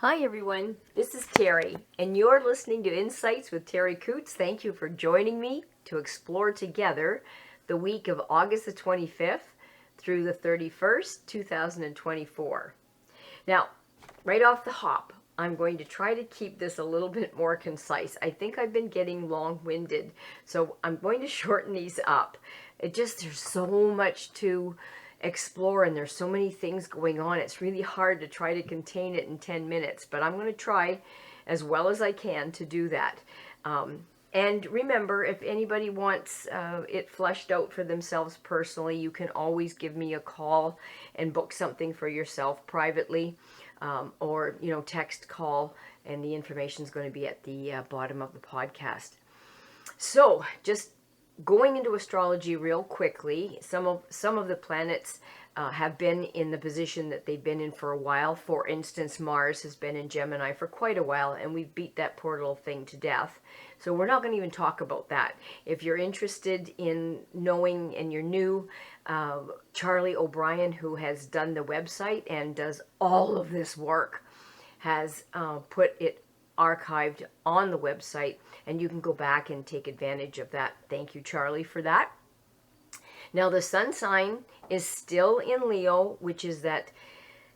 Hi everyone, this is Terri, and you're listening to Insights with Terri Coots. Thank you for joining me to explore together the week of August the 25th through the 31st, 2024. Now, right off the hop, I'm going to try to keep this a little bit more concise. I think I've been getting long-winded, so I'm going to shorten these up. There's so much to explore and there's so many things going on. It's really hard to try to contain it in 10 minutes, but I'm going to try as well as I can to do that. And remember, if anybody wants it fleshed out for themselves personally, you can always give me a call and book something for yourself privately, or text, call, and the information is going to be at the bottom of the podcast. So just going into astrology real quickly, some of the planets have been in the position that they've been in for a while. For instance, Mars has been in Gemini for quite a while, and we've beat that poor little thing to death. So we're not going to even talk about that. If you're interested in knowing and you're new, Charlie O'Brien, who has done the website and does all of this work, has put it archived on the website, and you can go back and take advantage of that. Thank you, Charlie, for that. Now, the sun sign is still in Leo, which is that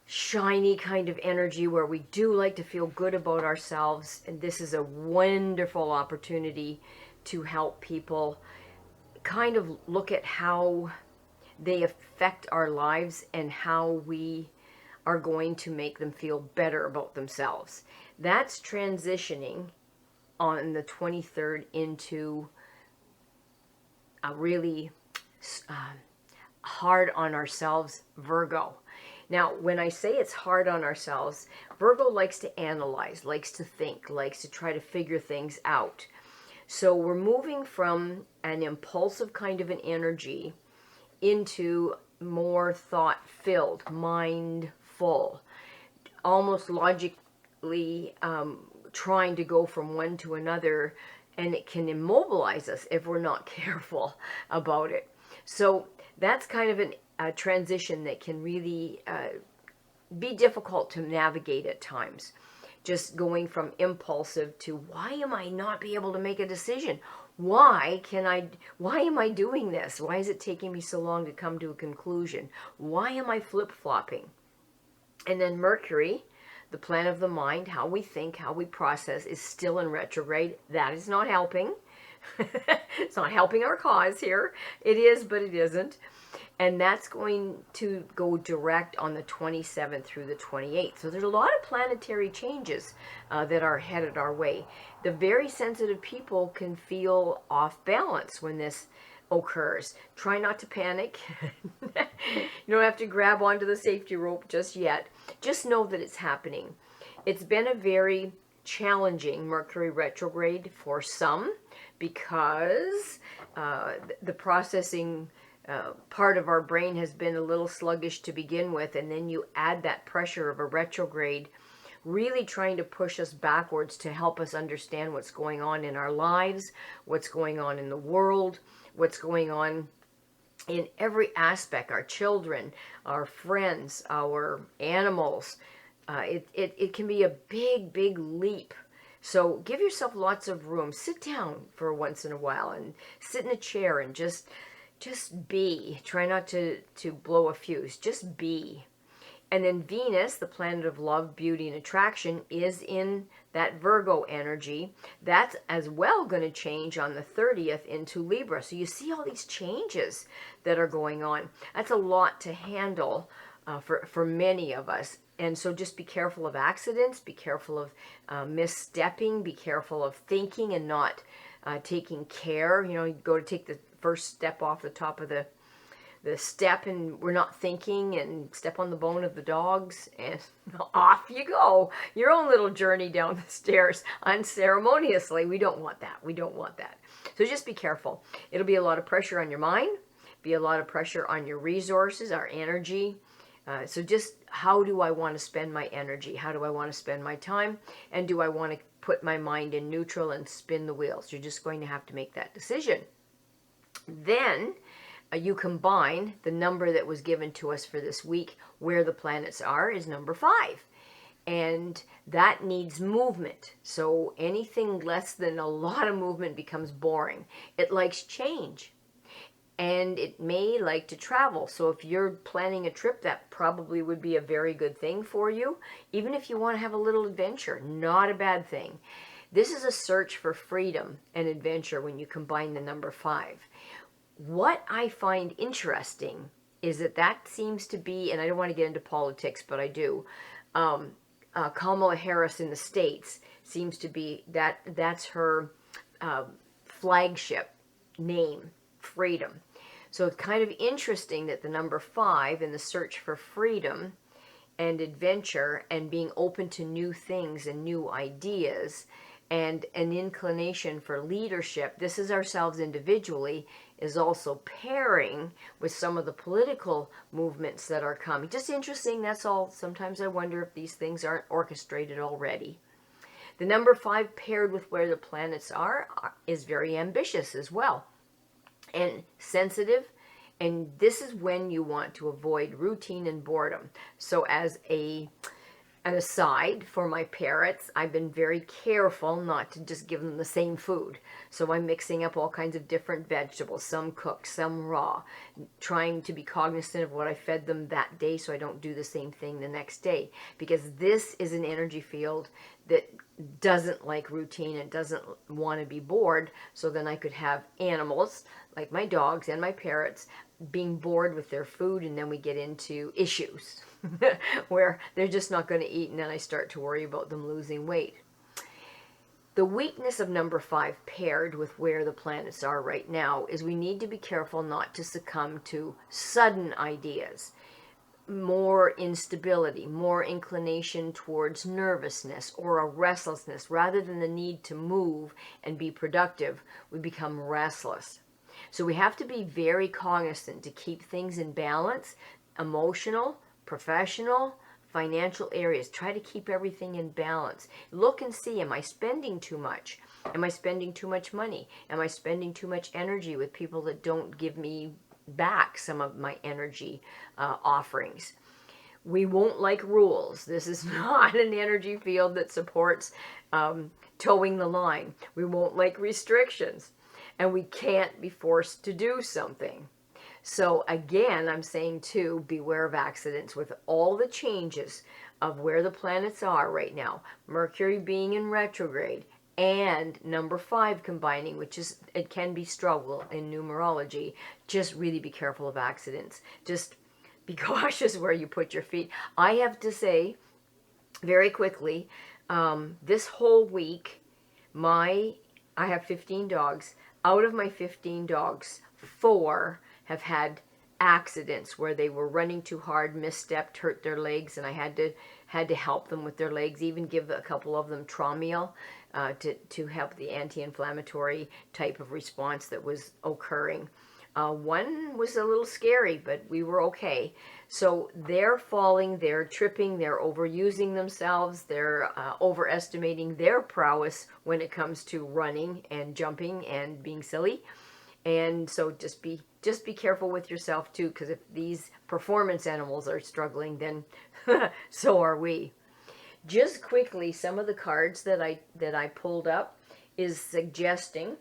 shiny kind of energy where we do like to feel good about ourselves, and this is a wonderful opportunity to help people kind of look at how they affect our lives and how we are going to make them feel better about themselves. That's transitioning on the 23rd into a really hard on ourselves Virgo. Now, when I say it's hard on ourselves, Virgo likes to analyze, likes to think, likes to try to figure things out. So we're moving from an impulsive kind of an energy into more thought-filled, mindful, almost logically trying to go from one to another, and it can immobilize us if we're not careful about it. So that's kind of a transition that can really be difficult to navigate at times. Just going from impulsive to, why am I not be able to make a decision? Why am I doing this? Why is it taking me so long to come to a conclusion? Why am I flip-flopping? And then Mercury, the planet of the mind, how we think, how we process, is still in retrograde. That is not helping. It's not helping our cause here. It is, but it isn't. And that's going to go direct on the 27th through the 28th. So there's a lot of planetary changes that are headed our way. The very sensitive people can feel off balance when this occurs. Try not to panic. You don't have to grab onto the safety rope just yet. Just know that it's happening. It's been a very challenging Mercury retrograde for some, because the processing part of our brain has been a little sluggish to begin with, and then you add that pressure of a retrograde really trying to push us backwards to help us understand what's going on in our lives, what's going on in the world, what's going on in every aspect, our children, our friends, our animals. It can be a big leap. So give yourself lots of room. Sit down for once in a while and sit in a chair and just be. Try not to blow a fuse. Just be. And then Venus, the planet of love, beauty, and attraction, is in that Virgo energy. That's as well going to change on the 30th into Libra. So you see all these changes that are going on. That's a lot to handle for many of us. And so just be careful of accidents, be careful of misstepping, be careful of thinking and not taking care. You go to take the first step off the top of the step and we're not thinking, and step on the bone of the dogs, and off you go. Your own little journey down the stairs unceremoniously. We don't want that. We don't want that. So just be careful. It'll be a lot of pressure on your mind, be a lot of pressure on your resources, our energy. So just, how do I want to spend my energy? How do I want to spend my time? And do I want to put my mind in neutral and spin the wheels? You're just going to have to make that decision. Then you combine the number that was given to us for this week, where the planets are, is number 5. and that needs movement. So anything less than a lot of movement becomes boring. It likes change, and it may like to travel. So if you're planning a trip, that probably would be a very good thing for you. Even if you want to have a little adventure, not a bad thing. This is a search for freedom and adventure when you combine the number 5. What I find interesting is that seems to be, and I don't want to get into politics, but I do, Kamala Harris in the States seems to be, that's her flagship name, freedom. So it's kind of interesting that the number 5 in the search for freedom and adventure and being open to new things and new ideas and an inclination for leadership, this is ourselves individually, is also pairing with some of the political movements that are coming. Just interesting, that's all. Sometimes I wonder if these things aren't orchestrated already. The number 5 paired with where the planets are is very ambitious as well, and sensitive. And this is when you want to avoid routine and boredom. So as an aside for my parrots, I've been very careful not to just give them the same food. So I'm mixing up all kinds of different vegetables, some cooked, some raw, trying to be cognizant of what I fed them that day so I don't do the same thing the next day. Because this is an energy field that doesn't like routine and doesn't want to be bored. So then I could have animals like my dogs and my parrots being bored with their food, and then we get into issues where they're just not going to eat, and then I start to worry about them losing weight. The weakness of number 5 paired with where the planets are right now is we need to be careful not to succumb to sudden ideas, more instability, more inclination towards nervousness or a restlessness. Rather than the need to move and be productive, we become restless. So we have to be very cognizant to keep things in balance, emotional, professional, financial areas. Try to keep everything in balance. Look and see, am I spending too much? Am I spending too much money? Am I spending too much energy with people that don't give me back some of my energy offerings? We won't like rules. This is not an energy field that supports towing the line. We won't like restrictions. And we can't be forced to do something. So again, I'm saying too, beware of accidents with all the changes of where the planets are right now. Mercury being in retrograde and number 5 combining, which is, it can be struggle in numerology. Just really be careful of accidents. Just be cautious where you put your feet. I have to say, very quickly, this whole week, I have 15 dogs. Out of my 15 dogs, 4 have had accidents where they were running too hard, misstepped, hurt their legs, and I had to help them with their legs, even give a couple of them Tramiel to help the anti-inflammatory type of response that was occurring. One was a little scary, but we were okay. So they're falling, they're tripping, they're overusing themselves, they're overestimating their prowess when it comes to running and jumping and being silly. And so just be careful with yourself too, because if these performance animals are struggling, then so are we. Just quickly, some of the cards that I pulled up is suggesting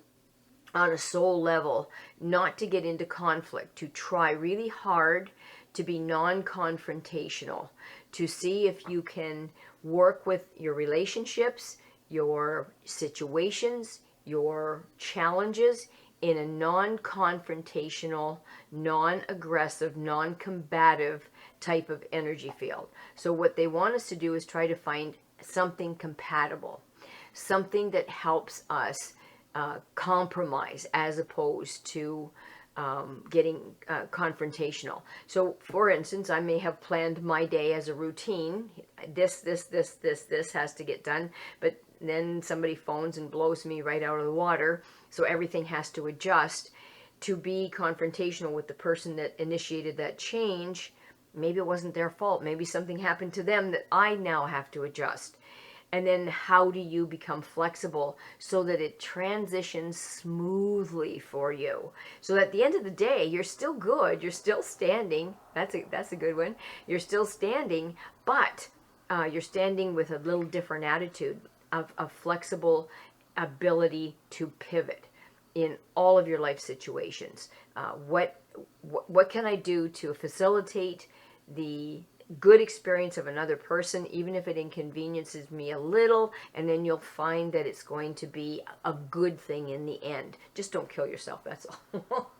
on a soul level not to get into conflict, to try really hard to be non-confrontational, to see if you can work with your relationships, your situations, your challenges in a non-confrontational, non-aggressive, non-combative type of energy field. So what they want us to do is try to find something compatible, something that helps us compromise as opposed to getting confrontational. So for instance, I may have planned my day as a routine. This has to get done, but then somebody phones and blows me right out of the water. So everything has to adjust. To be confrontational with the person that initiated that change, maybe it wasn't their fault. Maybe something happened to them that I now have to adjust. And then how do you become flexible so that it transitions smoothly for you? So that at the end of the day, you're still good, you're still standing. That's a good one. You're still standing, but you're standing with a little different attitude of flexible ability to pivot in all of your life situations. What can I do to facilitate the good experience of another person, even if it inconveniences me a little, and then you'll find that it's going to be a good thing in the end. Just don't kill yourself, that's all.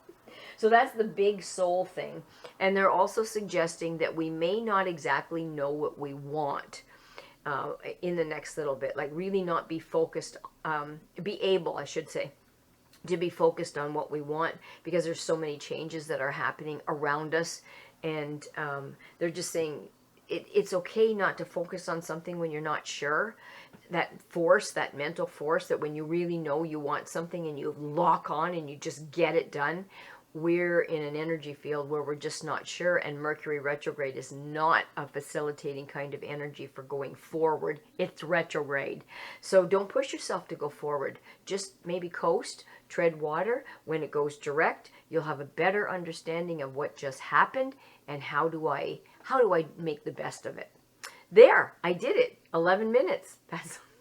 So that's the big soul thing. And they're also suggesting that we may not exactly know what we want in the next little bit. Like really not be focused, be able, I should say, to be focused on what we want, because there's so many changes that are happening around us. And they're just saying it's okay not to focus on something when you're not sure. That force, that mental force, that when you really know you want something and you lock on and you just get it done. We're in an energy field where we're just not sure, and Mercury retrograde is not a facilitating kind of energy for going forward. It's retrograde. So don't push yourself to go forward. Just maybe coast, tread water. When it goes direct, you'll have a better understanding of what just happened and how do I make the best of it. There, I did it. 11 minutes.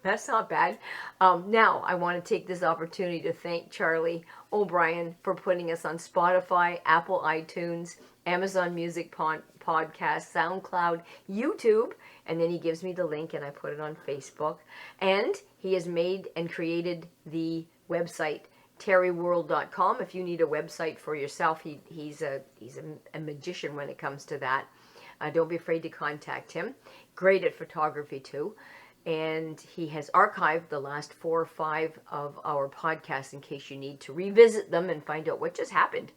That's not bad. Now, I want to take this opportunity to thank Charlie O'Brien for putting us on Spotify, Apple iTunes, Amazon Music Podcast, SoundCloud, YouTube, and then he gives me the link and I put it on Facebook. And he has made and created the website terriworld.com. If you need a website for yourself, he's a magician when it comes to that. Don't be afraid to contact him. Great at photography too. And he has archived the last 4 or 5 of our podcasts in case you need to revisit them and find out what just happened,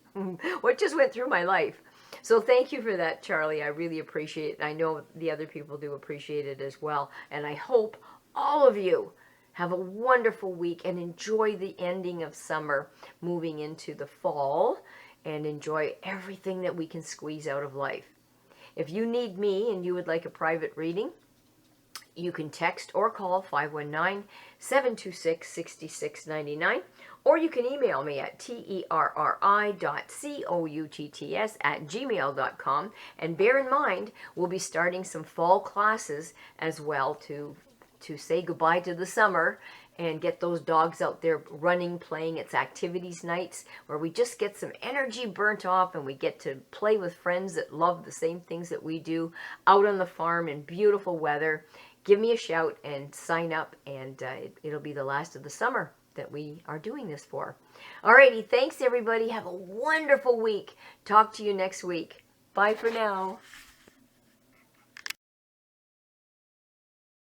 what just went through my life. So thank you for that, Charlie. I really appreciate it. I know the other people do appreciate it as well. And I hope all of you have a wonderful week and enjoy the ending of summer, moving into the fall, and enjoy everything that we can squeeze out of life. If you need me and you would like a private reading, you can text or call 519-726-6699, or you can email me at terri.coutts@gmail.com. And bear in mind, we'll be starting some fall classes as well to say goodbye to the summer and get those dogs out there running, playing. It's activities nights where we just get some energy burnt off and we get to play with friends that love the same things that we do out on the farm in beautiful weather. Give me a shout and sign up, and it'll be the last of the summer that we are doing this for. Alrighty, thanks everybody. Have a wonderful week. Talk to you next week. Bye for now.